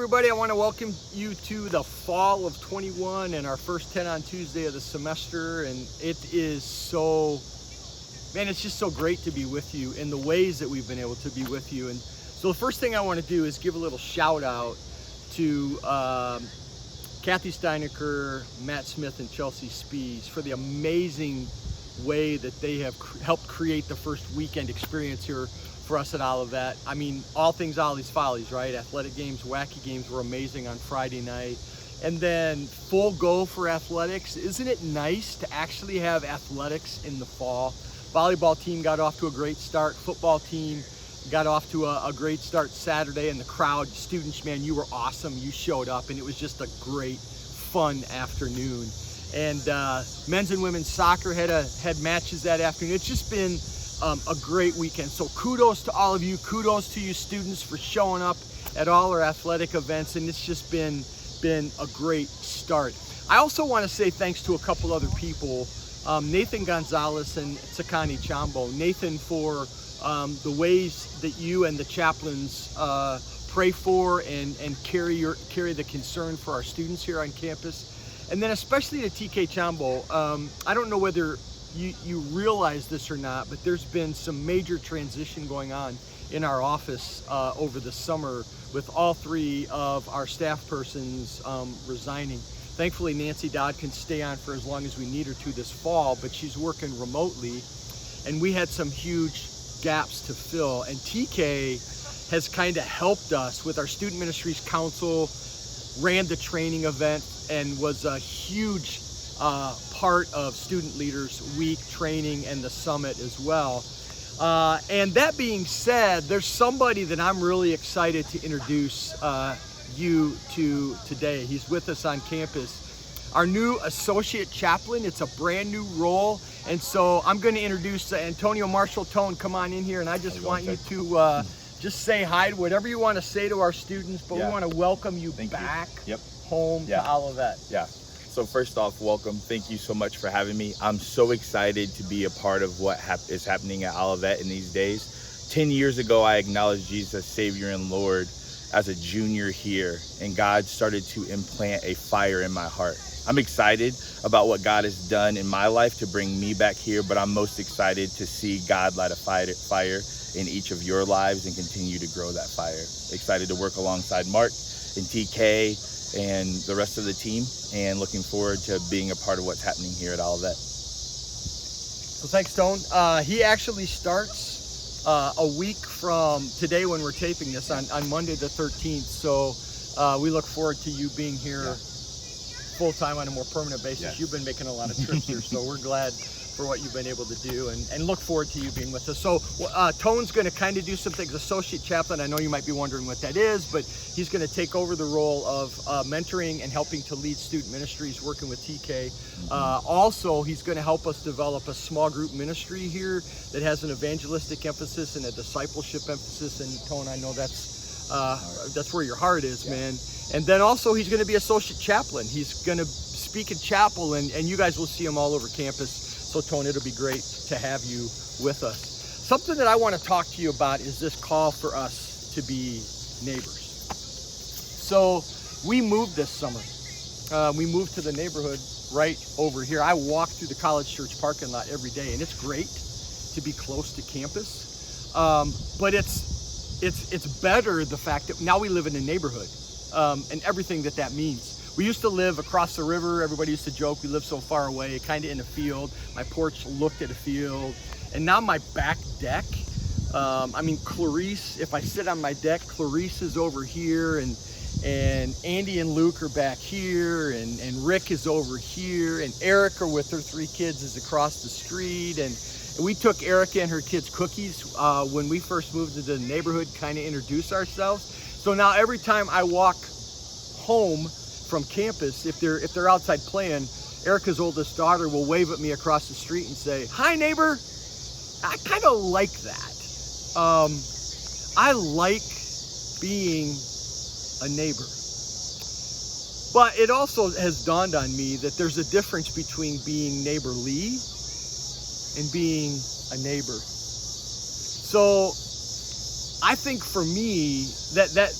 everybody. I want to welcome you to the fall of 21 and our first 10 on Tuesday of the semester. And it is it's just so great to be with you in the ways that we've been able to be with you. And so the first thing I want to do is give a little shout out to Kathy Steinecker, Matt Smith, and Chelsea Spees for the amazing way that they have helped create the first weekend experience here for us at Olivet. I mean, all things Ollie's Follies, right? Athletic games, wacky games were amazing on Friday night. And then full go for athletics. Isn't it nice to actually have athletics in the fall? Volleyball team got off to a great start. Football team got off to a great start Saturday. And the crowd, students, man, you were awesome. You showed up and it was just a great, fun afternoon. And men's and women's soccer had matches that afternoon. It's just been a great weekend. So kudos to all of you. Kudos to you students for showing up at all our athletic events. And it's just been a great start. I also want to say thanks to a couple other people, Nathan Gonzalez and Tsakani Chambo. Nathan, for the ways that you and the chaplains pray for and carry the concern for our students here on campus. And then especially to TK Chambo, I don't know whether you realize this or not, but there's been some major transition going on in our office over the summer with all three of our staff persons resigning. Thankfully, Nancy Dodd can stay on for as long as we need her to this fall, but she's working remotely, and we had some huge gaps to fill. And TK has kind of helped us with our Student Ministries Council, ran the training event, and was a huge part of Student Leaders Week training and the summit as well. And that being said, there's somebody that I'm really excited to introduce you to today. He's with us on campus. Our new associate chaplain. It's a brand new role. And so I'm going to introduce Antonio Marshall. Tone, come on in here. And I just want you to just say hi, whatever you want to say to our students, but we want to welcome you back home to Olivet. Yeah. So first off, welcome. Thank you so much for having me. I'm so excited to be a part of what is happening at Olivet in these days. 10 years ago, I acknowledged Jesus as Savior and Lord as a junior here, and God started to implant a fire in my heart. I'm excited about what God has done in my life to bring me back here, but I'm most excited to see God light a fire in each of your lives and continue to grow that fire. Excited to work alongside Mark and TK and the rest of the team, and looking forward to being a part of what's happening here at Olivet. So thanks, Stone. He actually starts a week from today when we're taping this on Monday the 13th. So we look forward to you being here full-time on a more permanent basis. Yes. You've been making a lot of trips here, so we're glad for what you've been able to do and look forward to you being with us. So Tone's going to kind of do some things. Associate chaplain, I know you might be wondering what that is, but he's going to take over the role of mentoring and helping to lead student ministries, working with TK. Also, he's going to help us develop a small group ministry here that has an evangelistic emphasis and a discipleship emphasis. And Tone, I know that's where your heart is, man. And then also he's going to be associate chaplain. He's going to speak in chapel, and you guys will see him all over campus. So Tone, it'll be great to have you with us. Something that I want to talk to you about is this call for us to be neighbors. So we moved this summer. We moved to the neighborhood right over here. I walk through the College Church parking lot every day, and it's great to be close to campus. But it's better the fact that now we live in a neighborhood and everything that means. We used to live across the river. Everybody used to joke we lived so far away, kind of in a field. My porch looked at a field. And now my back deck, Clarice, if I sit on my deck, Clarice is over here, and Andy and Luke are back here, and Rick is over here, and Erica with her 3 kids is across the street. And we took Erica and her kids cookies when we first moved into the neighborhood, kind of introduce ourselves. So now every time I walk home from campus, if they're outside playing, Erica's oldest daughter will wave at me across the street and say, "Hi, neighbor." I kind of like that. I like being a neighbor. But it also has dawned on me that there's a difference between being neighborly and being a neighbor. So I think for me that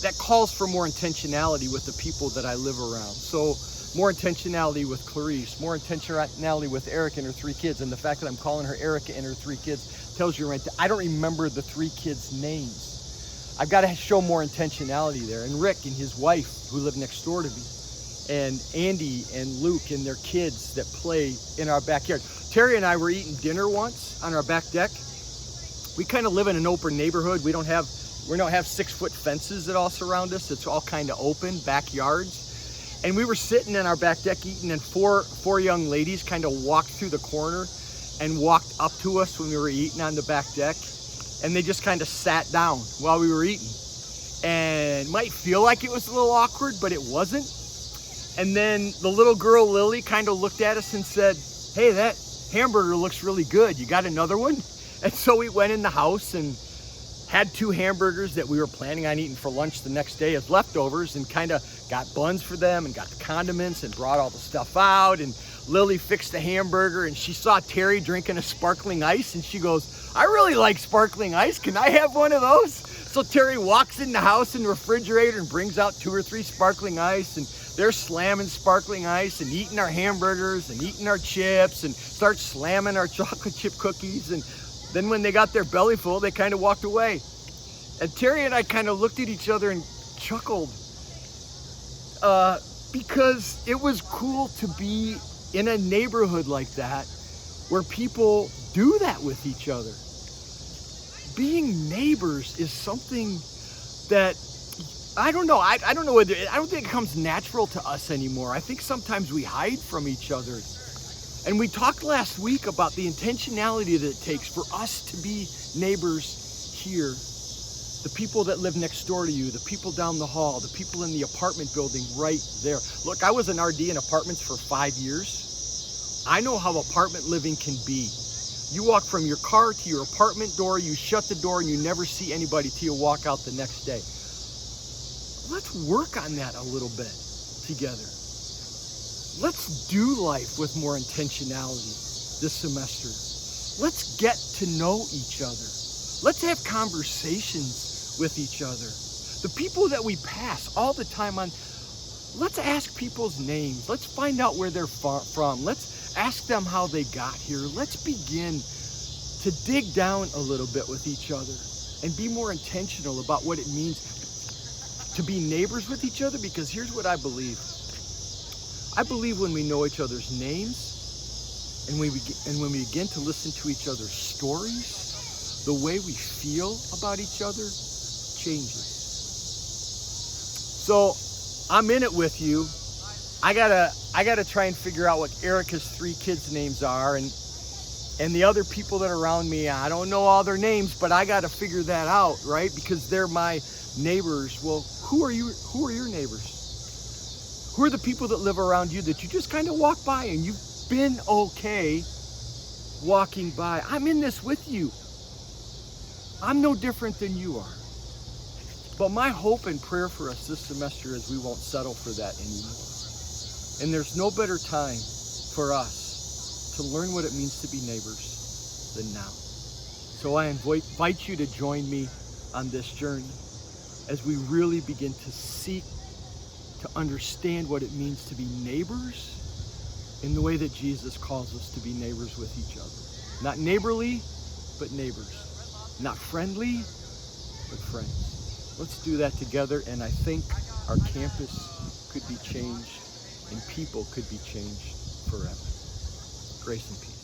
that calls for more intentionality with the people that I live around. So more intentionality with Clarice, more intentionality with Erica and her 3 kids. And the fact that I'm calling her Erica and her 3 kids tells you right there, I don't remember the 3 kids' names. I've got to show more intentionality there. And Rick and his wife, who live next door to me, and Andy and Luke and their kids that play in our backyard. Terry and I were eating dinner once on our back deck. We kind of live in an open neighborhood. We don't have 6-foot fences that all surround us. It's all kind of open backyards. And we were sitting in our back deck eating, and four young ladies kind of walked through the corner and walked up to us when we were eating on the back deck. And they just kind of sat down while we were eating. And it might feel like it was a little awkward, but it wasn't. And then the little girl, Lily, kind of looked at us and said, "Hey, that hamburger looks really good. You got another one?" And so we went in the house and had 2 hamburgers that we were planning on eating for lunch the next day as leftovers, and kind of got buns for them and got the condiments and brought all the stuff out. And Lily fixed the hamburger, and she saw Terry drinking a sparkling ice, and she goes, "I really like sparkling ice. Can I have one of those?" So Terry walks in the house in the refrigerator and brings out 2 or 3 sparkling ice, and they're slamming sparkling ice and eating our hamburgers and eating our chips and start slamming our chocolate chip cookies. And then when they got their belly full, they kind of walked away. And Terry and I kind of looked at each other and chuckled because it was cool to be in a neighborhood like that where people do that with each other. Being neighbors is something that, I don't know. I don't know whether, I don't think it comes natural to us anymore. I think sometimes we hide from each other. And we talked last week about the intentionality that it takes for us to be neighbors here. The people that live next door to you, the people down the hall, the people in the apartment building right there. Look, I was an RD in apartments for 5 years. I know how apartment living can be. You walk from your car to your apartment door, you shut the door, and you never see anybody till you walk out the next day. Let's work on that a little bit together. Let's do life with more intentionality this semester. Let's get to know each other. Let's have conversations with each other. The people that we pass all the time on, let's ask people's names. Let's find out where they're from. Let's ask them how they got here. Let's begin to dig down a little bit with each other and be more intentional about what it means to be neighbors with each other, because here's what I believe. I believe when we know each other's names and when we begin to listen to each other's stories, the way we feel about each other changes. So I'm in it with you. I gotta try and figure out what Erica's 3 kids' names are, and the other people that are around me, I don't know all their names, but I gotta figure that out, right? Because they're my neighbors. Well, who are your neighbors? Who are the people that live around you that you just kind of walk by and you've been okay walking by? I'm in this with you. I'm no different than you are. But my hope and prayer for us this semester is we won't settle for that anymore. And there's no better time for us to learn what it means to be neighbors than now. So I invite you to join me on this journey as we really begin to seek to understand what it means to be neighbors in the way that Jesus calls us to be neighbors with each other. Not neighborly, but neighbors. Not friendly, but friends. Let's do that together, and I think our campus could be changed and people could be changed forever. Grace and peace.